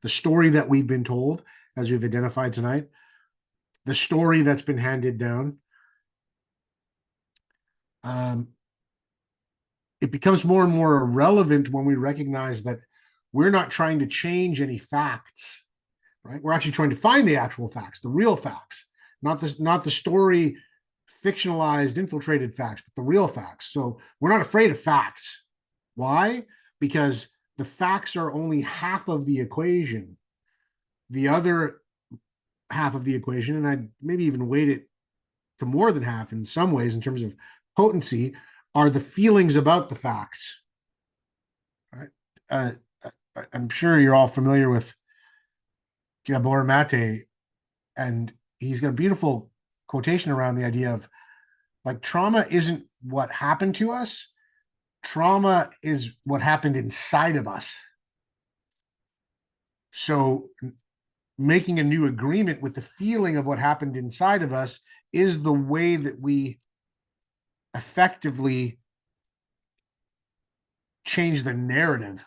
the story that we've been told, as we've identified tonight, the story that's been handed down, it becomes more and more irrelevant when we recognize that we're not trying to change any facts, right? We're actually trying to find the actual facts, the real facts, not the story fictionalized, infiltrated facts, but the real facts. So we're not afraid of facts. Why? Because the facts are only half of the equation. The other half of the equation, and I'd maybe even weight it to more than half in some ways in terms of potency, are the feelings about the facts. Right? I'm sure you're all familiar with Gabor Maté, and he's got a beautiful quotation around the idea of like trauma isn't what happened to us. Trauma is what happened inside of us. So making a new agreement with the feeling of what happened inside of us is the way that we effectively change the narrative,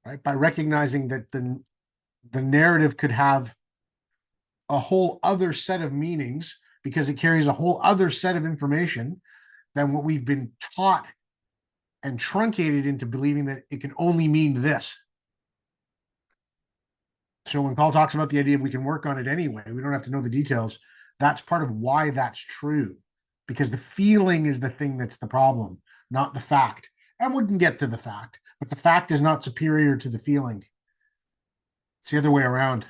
right? By recognizing that the narrative could have a whole other set of meanings because it carries a whole other set of information than what we've been taught and truncated into believing that it can only mean this. So when Paul talks about the idea of we can work on it anyway, we don't have to know the details. That's part of why that's true, because the feeling is the thing that's the problem, not the fact. And we can get to the fact, but the fact is not superior to the feeling. It's the other way around.